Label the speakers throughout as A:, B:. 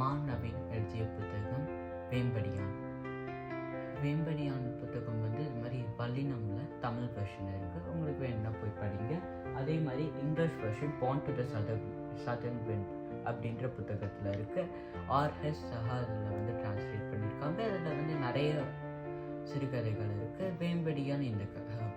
A: மா நவீன் எழுதிய புத்தகம் வேம்படியான். வேம்படியான் புத்தகம் வந்து இது மாதிரி வல்லினமில் தமிழ் வெர்ஷன் இருக்குது. உங்களுக்கு வேணும்னா போய் படிங்க. அதே மாதிரி English version bond to the southern wind அப்படின்ற புத்தகத்தில் இருக்குது. ஆர்எஸ் சஹா அதில் வந்து டிரான்ஸ்லேட் பண்ணியிருக்காங்க. அதில் வந்து நிறைய சிறுகதைகள் இருக்குது. வேம்படியான் இந்த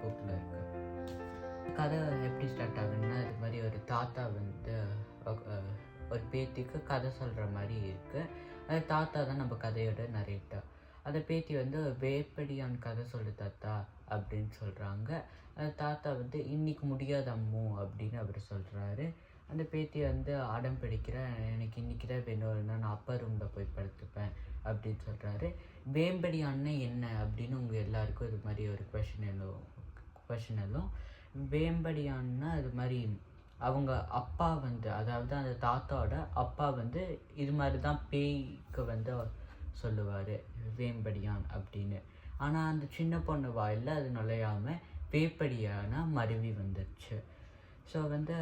A: புக்கில் இருக்குது. கதை எப்படி ஸ்டார்ட் ஆகுதுன்னா, இது மாதிரி ஒரு தாத்தா வந்து ஒரு பேத்திக்கு கதை சொல்கிற மாதிரி இருக்குது. அது தாத்தா தான் நம்ம கதையோட நரேட்டர். அந்த பேத்தி வந்து வேம்படியான் கதை சொல்லு தாத்தா அப்படின்னு சொல்கிறாங்க. அந்த தாத்தா வந்து இன்னைக்கு முடியாத அம்மு அப்படின்னு அவர் சொல்கிறாரு. அந்த பேத்தி வந்து அடம் பிடிக்கிறேன், எனக்கு இன்றைக்கி தான் வேணும்னா நான் அப்பா ரூமில் போய் படுத்துப்பேன் அப்படின்னு சொல்கிறாரு. வேம்படியான்னு என்ன அப்படின்னு உங்கள் எல்லாருக்கும் இது மாதிரி ஒரு கொஷின் எல்லாம் வேம்படியான்னா இது மாதிரி அவங்க அப்பா வந்து, அதாவது அந்த தாத்தாவோட அப்பா வந்து இது மாதிரி தான் பேய்க்கு வந்து சொல்லுவார் வேம்படியான் அப்படின்னு. ஆனால் அந்த சின்ன பொண்ணு வாயில் அது நுழையாமல் வேப்படியான மருவி வந்துடுச்சு. ஸோ வந்து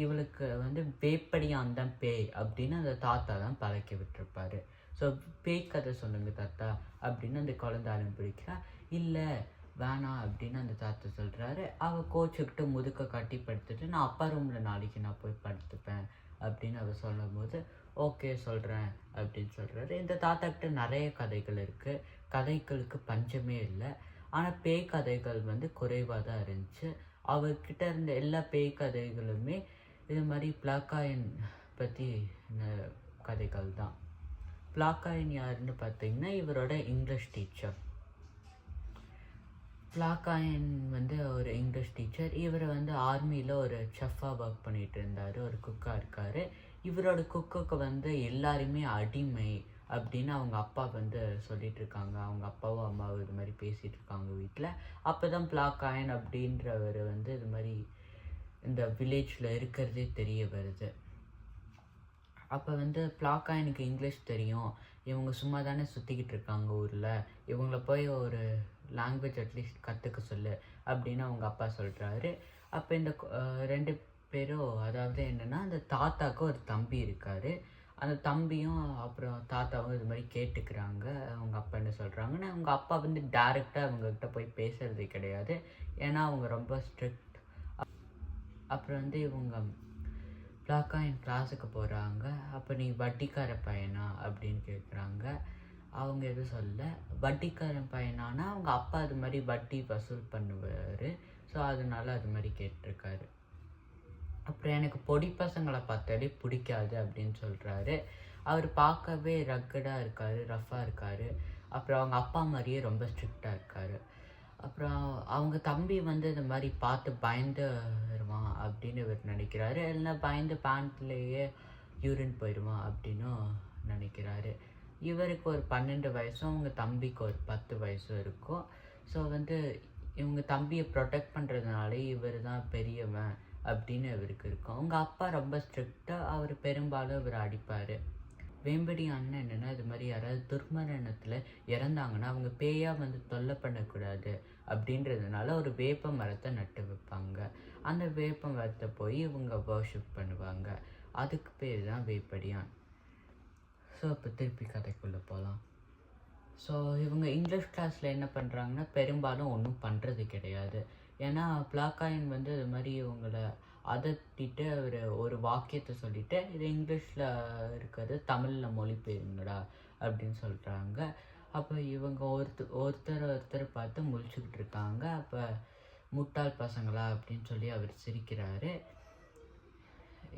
A: இவளுக்கு வந்து வேப்படியான் தான் பேய் அப்படின்னு அந்த தாத்தா தான் பழக்கி விட்டுருப்பாரு. ஸோ பேய் கதை சொல்லுங்க தாத்தா அப்படின்னு அந்த குழந்தை ஆரம்பிக்கிறா. இல்லை வேணாம் அப்படின்னு அந்த தாத்தா சொல்கிறாரு. அவள் கோச்சுக்கிட்டு முதுக்க கட்டி படுத்துட்டு நான் அப்பா ரூமில் நாளைக்கு நான் போய் படுத்துப்பேன் அப்படின்னு அவர் சொல்லும் போது ஓகே சொல்கிறேன் அப்படின்னு சொல்கிறாரு. இந்த தாத்தாக்கிட்ட நிறைய கதைகள் இருக்குது. கதைகளுக்கு பஞ்சமே இல்லை. ஆனால் பேய் கதைகள் வந்து குறைவாக தான் இருந்துச்சு. அவர்கிட்ட இருந்த எல்லா பேய் கதைகளுமே இது மாதிரி பிளாக்காயன் பற்றி கதைகள் தான். பிளாக்காயன் யாருன்னு பார்த்தீங்கன்னா இவரோட இங்கிலீஷ் டீச்சர். பிளாக்காயன் வந்து ஒரு இங்கிலீஷ் டீச்சர். இவர் வந்து ஆர்மியில் ஒரு செஃப்பாக ஒர்க் பண்ணிகிட்டு இருந்தார். ஒரு குக்காக இருக்கார். இவரோட குக்குக்கு வந்து எல்லாருமே அடிமை அப்படின்னு அவங்க அப்பா வந்து சொல்லிகிட்டு இருக்காங்க. அவங்க அப்பாவும் அம்மாவும் இது மாதிரி பேசிகிட்டு இருக்காங்க வீட்டில். அப்போ தான் பிளாக்காயன் அப்படின்றவர் வந்து இது மாதிரி இந்த வில்லேஜில் இருக்கிறதே தெரிய வருது. அப்போ வந்து பிளாக்காயனுக்கு இங்கிலீஷ் தெரியும், இவங்க சும்மா தானே சுற்றிக்கிட்டு இருக்காங்க ஊரில், இவங்கள போய் ஒரு லாங்குவேஜ் அட்லீஸ்ட் கற்றுக்க சொல்லு அப்படின்னு அவங்க அப்பா சொல்கிறாரு. அப்போ இந்த ரெண்டு பேரும், அதாவது என்னென்னா அந்த தாத்தாவுக்கு ஒரு தம்பி இருக்கார். அந்த தம்பியும் அப்புறம் தாத்தாவும் இது மாதிரி கேட்டுக்கிறாங்க. அவங்க அப்பா என்ன சொல்கிறாங்கன்னா, அவங்க அப்பா வந்து டைரெக்டாக அவங்கக்கிட்ட போய் பேசுகிறதே கிடையாது. ஏன்னா அவங்க ரொம்ப ஸ்ட்ரிக்ட். அப்புறம் வந்து இவங்க பிளாக்காயன் கிளாஸுக்கு போகிறாங்க. அப்போ நீ வட்டிக்கார பையனா அப்படின்னு கேட்குறாங்க. அவங்க எதுவும் சொல்ல. வட்டிக்காரன் பையனானா அவங்க அப்பா அது மாதிரி வட்டி வசூல் பண்ணுவார். ஸோ அதனால அது மாதிரி கேட்டிருக்காரு. அப்புறம் எனக்கு பொடி பசங்களை பார்த்தாலே பிடிக்காது அப்படின்னு சொல்கிறாரு. அவர் பார்க்கவே ரக்கடாக இருக்கார், ரஃப்பாக இருக்கார். அப்புறம் அவங்க அப்பா மாதிரியே ரொம்ப ஸ்ட்ரிக்டாக இருக்கார். அப்புறம் அவங்க தம்பி வந்து இந்த மாதிரி பார்த்து பயந்துருவான் அப்படின்னு இவர் நினைக்கிறாரு. இல்லைன்னா பயந்து பேண்ட்லேயே யூரின் போயிடுவான் அப்படின்னும் நினைக்கிறாரு. இவருக்கு ஒரு 12 வயசும் அவங்க தம்பிக்கு ஒரு 10 வயசும் இருக்கும். ஸோ வந்து இவங்க தம்பியை ப்ரொடெக்ட் பண்ணுறதுனால இவர் தான் பெரியவன் அப்படின்னு இவருக்கு இருக்கும். அவங்க அப்பா ரொம்ப ஸ்ட்ரிக்டாக, அவர் பெரும்பாலும் இவர் அடிப்பார். வேம்படியான்னு என்னென்னா, இது மாதிரி யாராவது துர்மரணத்தில் இறந்தாங்கன்னா அவங்க பேயாக வந்து தொல்லை பண்ணக்கூடாது அப்படின்றதுனால ஒரு வேப்ப மரத்தை நட்டு வைப்பாங்க. அந்த வேப்ப மரத்தை போய் இவங்க வர்ஷிப் பண்ணுவாங்க. அதுக்கு பேர் தான் வேப்படியான். ஸோ இப்போ திருப்பி கதைக்குள்ளே போகலாம். ஸோ இவங்க இங்கிலீஷ் கிளாஸில் என்ன பண்ணுறாங்கன்னா, பெரும்பாலும் ஒன்றும் பண்ணுறது கிடையாது. ஏன்னா பிளாக்காயன் வந்து இது மாதிரி இவங்களை அதட்டிட்டு ஒரு வாக்கியத்தை சொல்லிவிட்டு இது இங்கிலீஷில் இருக்கிறது தமிழில் மொழிபெயருங்கடா அப்படின்னு சொல்கிறாங்க. அப்போ இவங்க ஒருத்தர் பார்த்து முழிச்சுக்கிட்டு இருக்காங்க. அப்போ முட்டாள் பசங்களா அப்படின்னு சொல்லி அவர் சிரிக்கிறாரு,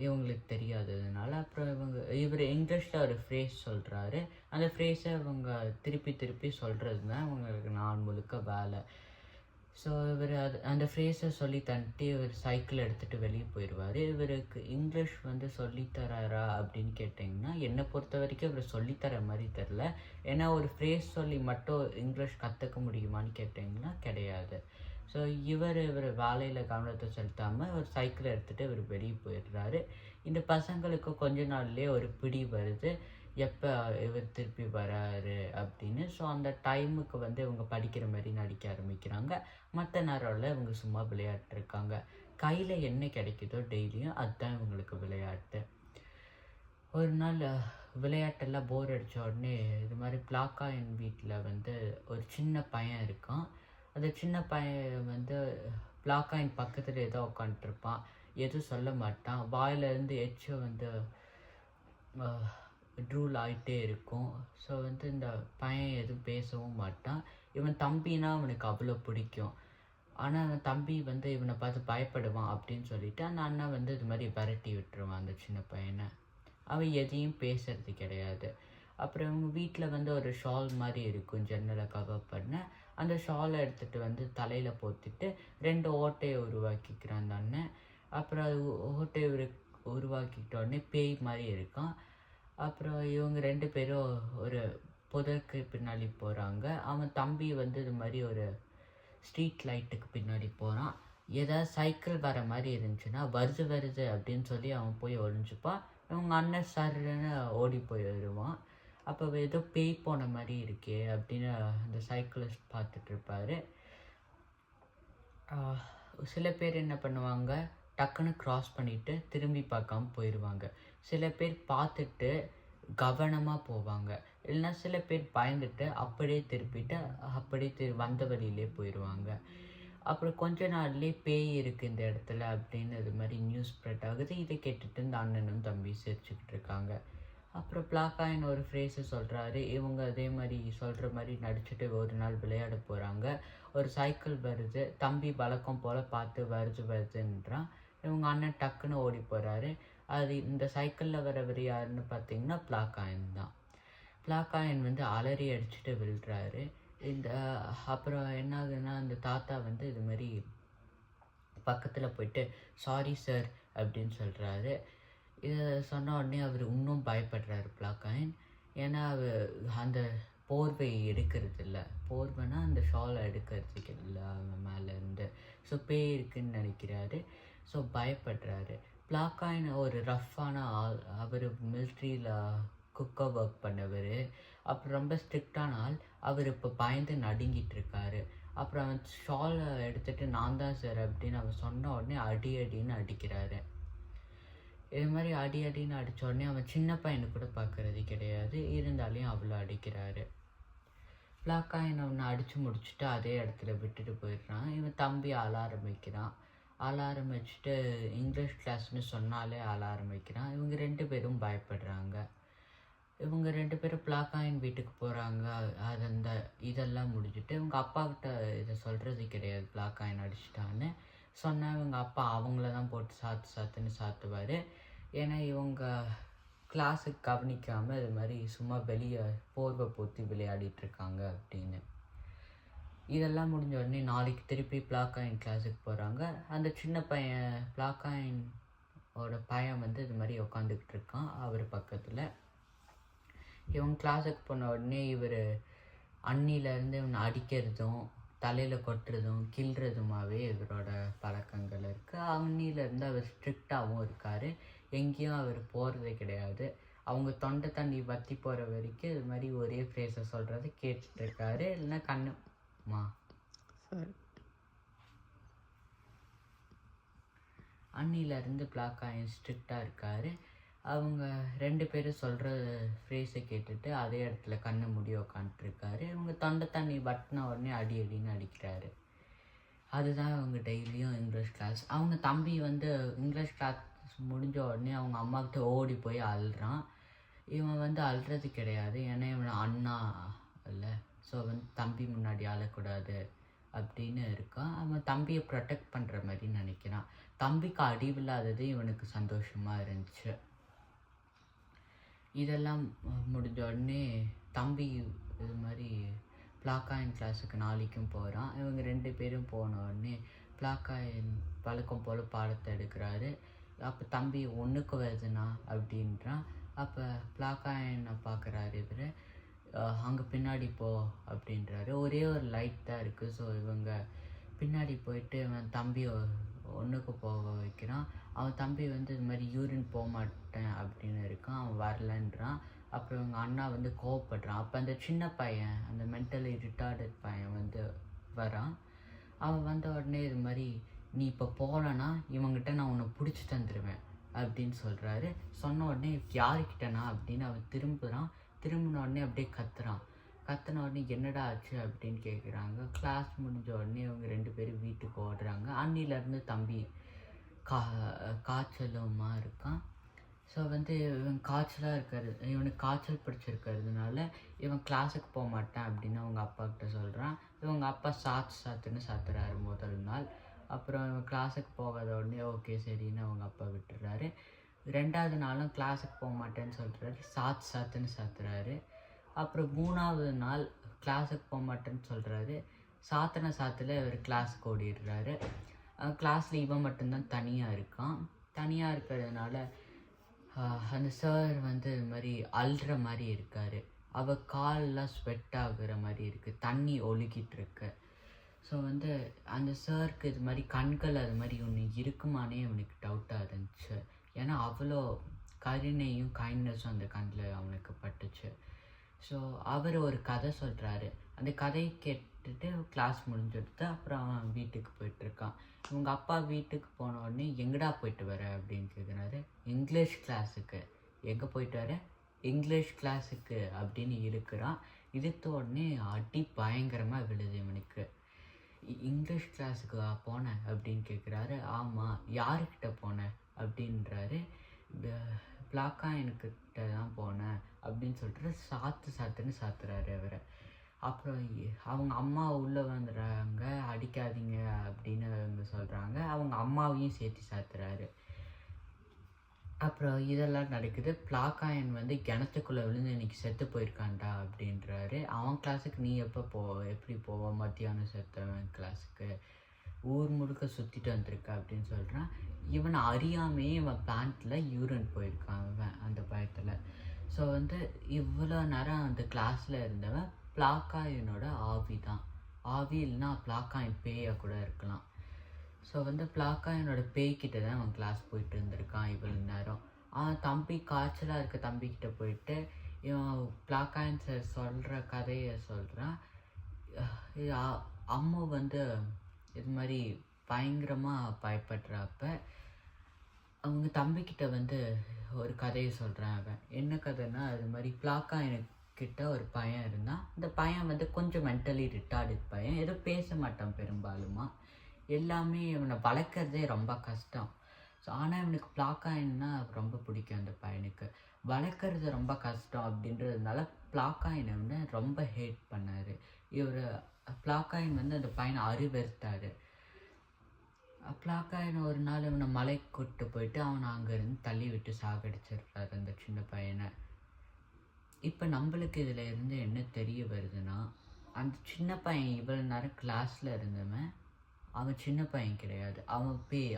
A: இவங்களுக்கு தெரியாததுனால. அப்புறம் இவர் இங்கிலீஷில் ஒரு ஃப்ரேஸ் சொல்கிறாரு. அந்த ஃப்ரேஸை இவங்க திருப்பி சொல்கிறது தான் இவங்களுக்கு நான் முழுக்க வேலை. ஸோ இவர் அந்த ஃப்ரேஸை சொல்லி தந்துட்டு இவர் சைக்கிள் எடுத்துகிட்டு வெளியே போயிடுவார். இவருக்கு இங்கிலீஷ் வந்து சொல்லித்தராரா அப்படின்னு கேட்டிங்கன்னா, என்னை பொறுத்த வரைக்கும் இவர் சொல்லித்தர மாதிரி தெரில. ஏன்னா ஒரு ஃப்ரேஸ் சொல்லி மட்டும் இங்கிலீஷ் கற்றுக்க முடியுமான்னு கேட்டிங்கன்னா கிடையாது. ஸோ இவர் வேலையில் கவனத்தை செலுத்தாமல் ஒரு சைக்கிளை எடுத்துகிட்டு இவர் வெளியே போயிடுறாரு. இந்த பசங்களுக்கு கொஞ்ச நாள்லேயே ஒரு பிடி வருது, எப்போ இவர் திருப்பி வராரு அப்படின்னு. ஸோ அந்த டைமுக்கு வந்து இவங்க படிக்கிற மாதிரி நடிக்க ஆரம்பிக்கிறாங்க. மற்ற நேரம்ல இவங்க சும்மா விளையாட்டுருக்காங்க. கையில் என்ன கிடைக்குதோ டெய்லியும் அதுதான் இவங்களுக்கு விளையாட்டு. ஒரு நாள் விளையாட்டெல்லாம் போர் அடித்த உடனே இது மாதிரி பிளாக்காயின் வீட்டில் வந்து ஒரு சின்ன பையன் இருக்கான். அந்த சின்ன பையன் வந்து பிளாக்காயின் பக்கத்தில் ஏதோ உட்காந்துட்ருப்பான். எதுவும் சொல்ல மாட்டான். வாயிலேருந்து எச்சும் வந்து ட்ரூல் ஆகிட்டே இருக்கும். ஸோ வந்து இந்த பையன் எதுவும் பேசவும் மாட்டான். இவன் தம்பினா அவனுக்கு அவ்வளோ பிடிக்கும். ஆனால் அவன் தம்பி வந்து இவனை பார்த்து பயப்படுவான் அப்படின்னு சொல்லிட்டு அந்த அண்ணன் வந்து இது மாதிரி விரட்டி விட்டுருவான் அந்த சின்ன பையனை. அவன் எதையும் பேசுறது கிடையாது. அப்புறம் அவங்க வீட்டில் வந்து ஒரு ஷால் மாதிரி இருக்கும் ஜன்னலை கவர் பண்ண. அந்த ஷாலை எடுத்துகிட்டு வந்து தலையில் போட்டுட்டு 2 ஓட்டையை உருவாக்கிக்கிறான் அந்த அண்ணன். அப்புறம் அது ஓட்டையை உருவாக்கிட்ட உடனே பேய் மாதிரி இருக்கான். அப்புறம் இவங்க 2 பேரும் ஒரு புதருக்கு பின்னாடி போகிறாங்க. அவன் தம்பி வந்து இது மாதிரி ஒரு ஸ்ட்ரீட் லைட்டுக்கு பின்னாடி போகிறான். ஏதாவது சைக்கிள் வர மாதிரி இருந்துச்சுன்னா வருது அப்படின்னு சொல்லி அவன் போய் ஒழிஞ்சுப்பான். இவங்க அண்ணன் சருன்னு ஓடி போய் வருவான். அப்போ ஏதோ பேய் போன மாதிரி இருக்கே அப்படின்னு அந்த சைக்கிளிஸ்ட் பார்த்துட்ருப்பாரு. சில பேர் என்ன பண்ணுவாங்க, டக்குன்னு க்ராஸ் பண்ணிவிட்டு திரும்பி பார்க்காம போயிடுவாங்க. சில பேர் பார்த்துட்டு கவனமாக போவாங்க. இல்லைன்னா சில பேர் பயந்துட்டு அப்படியே திருப்பிட்டு அப்படியே வந்த வழியிலே போயிடுவாங்க. அப்புறம் கொஞ்ச நாள்லேயே பேய் இருக்குது இந்த இடத்துல அப்படின்னு இது மாதிரி நியூஸ் ஸ்ப்ரெட் ஆகுது. இதை கேட்டுட்டு இந்த அண்ணனும் தம்பி சிரிச்சுக்கிட்டு இருக்காங்க. அப்புறம் பிளாக்காயின் ஒரு ஃப்ரேஸை சொல்கிறாரு. இவங்க அதே மாதிரி சொல்கிற மாதிரி நடிச்சுட்டு ஒரு நாள் விளையாட போகிறாங்க. ஒரு சைக்கிள் வருது. தம்பி வழக்கம் போல் பார்த்து வருதுன்றான். இவங்க அண்ணன் டக்குன்னு ஓடி போகிறாரு. அது இந்த சைக்கிளில் வரவர் யாருன்னு பார்த்தீங்கன்னா பிளாக்காயின் தான். பிளாக்காயின் வந்து அலறி அடிச்சுட்டு விழுறாரு. அப்புறம் என்ன ஆகுதுன்னா அந்த தாத்தா வந்து இது மாதிரி பக்கத்தில் போயிட்டு சாரி சார் அப்படின்னு சொல்கிறாரு. இதை சொன்ன உடனே அவர் இன்னும் பயப்படுறாரு பிளாக்காயின். ஏன்னா அந்த போர்வை எடுக்கிறது இல்லை. போர்வைனா அந்த ஷாலை எடுக்கிறதுக்கு இல்லை அவன் மேலேருந்து. ஸோ பேய் இருக்குன்னு நினைக்கிறாரு. ஸோ பயப்படுறாரு. பிளாக்காயின் ஒரு ரஃப்பான ஆள். அவர் மிலிட்ரியில் குக்காக ஒர்க் பண்ணவர். அப்புறம் ரொம்ப ஸ்ட்ரிக்டான ஆள். அவர் இப்போ பயந்து நடுங்கிட்டு இருக்காரு. அப்புறம் அவன் ஷாலை எடுத்துகிட்டு நான் தான் சார் அப்படின்னு அவன் சொன்ன உடனே அடின்னு அடிக்கிறாரு. இது மாதிரி அடின்னு அடித்த உடனே அவன் சின்ன பையனை கூட பார்க்கறது கிடையாது. இருந்தாலையும் அவ்வளோ அடிக்கிறாரு. பிளாக்காயின் அவனை அடித்து முடிச்சுட்டு அதே இடத்துல விட்டுட்டு போயிடுறான். இவன் தம்பி அழ ஆரம்பிச்சுட்டு இங்கிலீஷ் கிளாஸ்னு சொன்னாலே அழ ஆரம்பிக்கிறான். இவங்க 2 பேரும் பயப்படுறாங்க. இவங்க 2 பேரும் பிளாக்காயின் வீட்டுக்கு போகிறாங்க. இதெல்லாம் முடிஞ்சுட்டு இவங்க அப்பாக்கிட்ட இதை சொல்கிறது கிடையாது பிளாக்காயின் அடிச்சிட்டான்னு. சொன்னால் இவங்க அப்பா அவங்கள தான் போட்டு சாத்துன்னு சாத்துவார். ஏன்னா இவங்க கிளாஸுக்கு கவனிக்காமல் இது மாதிரி சும்மா வெளியே போர்வை போற்றி விளையாடிட்டுருக்காங்க அப்படின்னு. இதெல்லாம் முடிஞ்ச உடனே நாளைக்கு திருப்பி பிளாக்காயின் கிளாஸுக்கு போகிறாங்க. அந்த சின்ன பையன் பிளாக்காயினோட பையன் வந்து இது மாதிரி உட்காந்துக்கிட்டு இருக்கான் அவர் பக்கத்தில். இவங்க கிளாஸுக்கு போன உடனே இவர் அண்ணிலேருந்து இவனை அடிக்கிறதும் தலையில் கொட்டுறதும் கிள்றதுமாவே இவரோட பழக்கங்கள் இருக்குது. அண்ணிலேருந்து அவர் ஸ்ட்ரிக்டாகவும் இருக்கார். எங்கேயும் அவர் போகிறதே கிடையாது. அவங்க தொண்டை தண்ணி வற்றி போகிற வரைக்கும் இது மாதிரி ஒரே ஃப்ரேஸை சொல்கிறத கேட்டுட்டு இருக்காரு. இல்லைன்னா கண்ணுமா அண்ணிலேருந்து பிளாக்காயின் ஸ்ட்ரிக்டாக இருக்கார். அவங்க 2 பேரும் சொல்கிற ஃப்ரேஸை கேட்டுட்டு அதே இடத்துல கண்ணை மூடி உக்காந்துட்ருக்காரு. இவங்க தொண்டை தண்ணி வட்டின உடனே அடின்னு அடிக்கிறாரு. அதுதான் அவங்க டெய்லியும் இங்கிலீஷ் கிளாஸ். அவங்க தம்பி வந்து இங்கிலீஷ் கிளாஸ் முடிஞ்ச உடனே அவங்க அம்மாக்கிட்ட ஓடி போய் அழுறான். இவன் வந்து அழுறது கிடையாது. ஏன்னா இவன் அண்ணா இல்லை. ஸோ வந்து தம்பி முன்னாடி அழக்கூடாது அப்படின்னு இருக்கான். அவன் தம்பியை ப்ரொடெக்ட் பண்ணுற மாதிரி நினைக்கிறான். தம்பிக்கு அடிவில்லாதது இவனுக்கு சந்தோஷமாக இருந்துச்சு. இதெல்லாம் முடிஞ்ச உடனே தம்பி இது மாதிரி பிளாக்காயின் கிளாஸுக்கு நாளைக்கும் போகிறான். இவங்க 2 பேரும் போன உடனே பிளாக்காயின் வழக்கம் போல் பாடத்தை எடுக்கிறாரு. அப்போ தம்பி ஒன்றுக்கு வருதுண்ணா அப்படின்றான். அப்போ பிளாக்காயினை பார்க்குறாரு இவர். அங்கே பின்னாடி போ அப்படின்றாரு. ஒரே ஒரு லைட் தான் இருக்குது. ஸோ இவங்க பின்னாடி போயிட்டு இவன் தம்பியை ஒன்றுக்கு போக வைக்கிறான். அவன் தம்பி வந்து இது மாதிரி யூரின் போக மாட்டேன் அப்படின்னு இருக்கான். அவன் வரலன்றான். அப்புறம் இவங்க அண்ணா வந்து கோவப்படுறான். அப்போ அந்த சின்ன பையன், அந்த மென்டலி ரிட்டார்டட் பையன் வந்து வரான். அவன் வந்த உடனே இது மாதிரி நீ இப்போ போகலன்னா இவங்கிட்ட நான் உன்னை பிடிச்சி தந்துடுவேன் அப்படின்னு சொல்கிறாரு. சொன்ன உடனே யாருக்கிட்டனா அப்படின்னு அவன் திரும்பின உடனே அப்படியே கத்துன உடனே என்னடா ஆச்சு அப்படின்னு கேட்குறாங்க. கிளாஸ் முடிஞ்ச உடனே இவங்க 2 பேரும் வீட்டுக்கு ஓடுறாங்க. அன்னிலேருந்து தம்பி காய்ச்சலுமா இருக்கான். ஸோ இவன் இவனுக்கு காய்ச்சல் பிடிச்சிருக்கிறதுனால இவன் கிளாஸுக்கு போக மாட்டேன் அப்படின்னு அவங்க அப்பாக்கிட்ட சொல்கிறான். இவங்க அப்பா சாத்துன்னு சாத்துறாரு முதல் நாள். அப்புறம் இவன் கிளாஸுக்கு போகாத உடனே ஓகே சரின்னு அவங்க அப்பா விட்டுறாரு. 2வது நாளும் கிளாஸுக்கு போக மாட்டேன்னு சொல்கிறாரு. சாத்துன்னு சாத்துறாரு. அப்புறம் 3வது நாள் கிளாஸுக்கு போக மாட்டேன்னு சொல்கிறாரு. சாத்துல இவர் கிளாஸுக்கு ஓடிடுறாரு. கிளாஸில் இவன் மட்டும்தான் தனியாக இருக்கான். தனியாக இருக்கிறதுனால அந்த சார் இது மாதிரி அழுற மாதிரி இருக்கார். அவள் காலெலாம் ஸ்வெட் ஆகுற மாதிரி இருக்குது, தண்ணி ஒழுகிட்டு இருக்கு. ஸோ அந்த சாருக்கு இது மாதிரி கண்கள் அது மாதிரி ஒன்று இருக்குமானே அவனுக்கு டவுட்டாக இருந்துச்சு. ஏன்னா அவ்வளோ கருணையும் கைண்ட்னஸும் அந்த கண்ணில் அவனுக்கு பட்டுச்சு. ஸோ அவர் ஒரு கதை சொல்கிறாரு. அந்த கதையை கேட்டுட்டு கிளாஸ் முடிஞ்சுடுத்து அப்புறம் அவன் வீட்டுக்கு போயிட்டுருக்கான். இவங்க அப்பா வீட்டுக்கு போன உடனே எங்கடா போயிட்டு வர அப்படின்னு கேட்குறாரு. இங்கிலீஷ் கிளாஸுக்கு. எங்கே போயிட்டு வர? இங்கிலீஷ் கிளாஸுக்கு அப்படின்னு இழுக்கிறான். இழுத்த உடனே அடி பயங்கரமாக விழுது இவனுக்கு. இங்கிலீஷ் கிளாஸுக்கு போனேன் அப்படின்னு கேட்குறாரு. ஆமாம், யாருக்கிட்ட போனேன் அப்படின்றாரு. பிளாக்காயன்கிட்ட தான் போனேன் அப்படின்னு சொல்லிட்டு சாத்துன்னு சாத்துறாரு அவரை. அப்புறம் அவங்க அம்மா உள்ளே வந்துடுறாங்க. அடிக்காதீங்க அப்படின்னு அவங்க சொல்கிறாங்க. அவங்க அம்மாவையும் சேர்த்து சாத்துறாரு. அப்புறம் இதெல்லாம் நடக்குது. பிளாக்காயன் கிணத்துக்குள்ளே விழுந்து இன்னைக்கு செத்து போயிருக்கான்டா அப்படின்றாரு. அவன் கிளாஸுக்கு நீ எப்படி போவ? மத்தியானம் செத்தவன் கிளாஸுக்கு ஊர் முழுக்க சுற்றிட்டு வந்திருக்க அப்படின்னு சொல்கிறான். இவனை அறியாமையே இவன் பேண்ட்டில் யூரின் போயிருக்கான் அவன் அந்த பயத்தில். ஸோ இவ்வளோ நேரம் அந்த கிளாஸில் இருந்தவன் பிளாக்காயனோட ஆவி தான். ஆவி இல்லைன்னா பிளாக்காயன் பேயாக கூட இருக்கலாம். ஸோ பிளாக்காயனோட பேய்கிட்ட தான் அவன் கிளாஸ் போயிட்டு இருந்திருக்கான் இவ்வளோ நேரம். தம்பி காய்ச்சலாக இருக்க தம்பிக்கிட்ட போயிட்டு இவன் பிளாக்காயன் சார் சொல்கிற கதையை சொல்கிறான். அம்மா இது மாதிரி பயங்கரமாக பயப்படுறப்ப அவங்க தம்பிக்கிட்ட ஒரு கதையை சொல்கிறான் அவன். என்ன கதைன்னா, அது மாதிரி பிளாக்காயனுக்கிட்ட ஒரு பையன் இருந்தான். அந்த பையன் கொஞ்சம் மென்டலி ரிட்டார்டட் பையன். ஏதோ பேச மாட்டான் பெரும்பாலுமா. எல்லாமே இவனை வளர்க்குறதே ரொம்ப கஷ்டம். ஸோ ஆனால் இவனுக்கு பிளாக்காயன்னா ரொம்ப பிடிக்கும். அந்த பையனுக்கு வளர்க்குறது ரொம்ப கஷ்டம் அப்படின்றதுனால பிளாக்காயனை ரொம்ப ஹேட் பண்ணார். பிளாக்காயன் அந்த பையனை அருவெறுத்தார். பிளாக்காயன் ஒரு நாள் இவனை மலைக்கு கூப்பிட்டு போயிட்டு அவனை அங்கேருந்து தள்ளி விட்டு சாகடிச்சிடுறாரு அந்த சின்ன பையனை. இப்போ நம்மளுக்கு இதில் இருந்து என்ன தெரிய வருதுன்னா, அந்த சின்ன பையன் இவ்வளோ நேரம் கிளாஸில் இருந்தவன் அவன் சின்ன பையன் கிடையாது.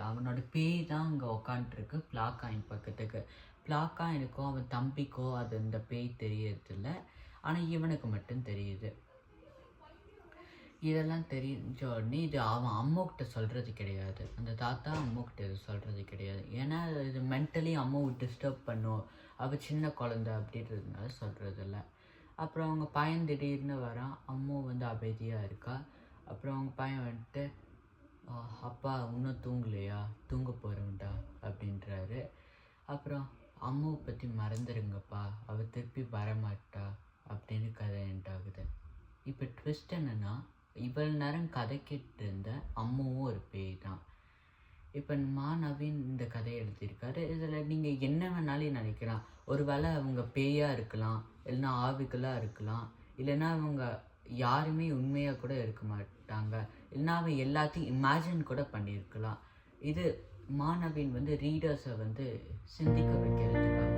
A: அவனோட பேய் தான் அங்கே உக்காண்ட்ருக்கு பிளாக்காயன் பக்கத்துக்கு. பிளாக்காயனுக்கோ அவன் தம்பிக்கோ அது அந்த பேய் தெரியறதில்ல. ஆனால் இவனுக்கு மட்டும் தெரியுது. இதெல்லாம் தெரிஞ்ச உடனே இது அவன் அம்மாக்கிட்ட சொல்கிறது கிடையாது. அந்த தாத்தா அம்மாக்கிட்ட இது சொல்கிறது கிடையாது. ஏன்னா இது மென்டலி அம்மாவை டிஸ்டர்ப் பண்ணும், அவள் சின்ன குழந்த அப்படின்றதுனால சொல்கிறதில்ல. அப்புறம் அவங்க பையன் திடீர்னு வரான். அம்மா அமைதியாக இருக்கா. அப்புறம் அவங்க பையன் அப்பா இன்னும் தூங்கலையா? தூங்க போகிறவன்டா அப்படின்றாரு. அப்புறம் அம்மாவை பற்றி மறந்துடுங்கப்பா, அவள் திருப்பி வரமாட்டா அப்படின்னு கதை எண்டாகுது. இப்போ ட்விஸ்ட் என்னென்னா, இவ்வளோ நேரம் கதை கேட்டு இருந்த அம்மாவும் ஒரு பேய் தான். இப்போ நவீன் இந்த கதையை எழுதியிருக்காரு. இதில் நீங்கள் என்ன வேணாலும் நினைக்கலாம். ஒரு வேளை அவங்க பேயாக இருக்கலாம், இல்லைன்னா ஆவிகளாக இருக்கலாம், இல்லைன்னா அவங்க யாருமே உண்மையாக கூட இருக்க மாட்டாங்க, இல்லைன்னா அவன் எல்லாத்தையும் இமேஜின் கூட பண்ணியிருக்கலாம். இது நவீன் ரீடர்ஸை சிந்திக்க வைக்கிறதுக்காக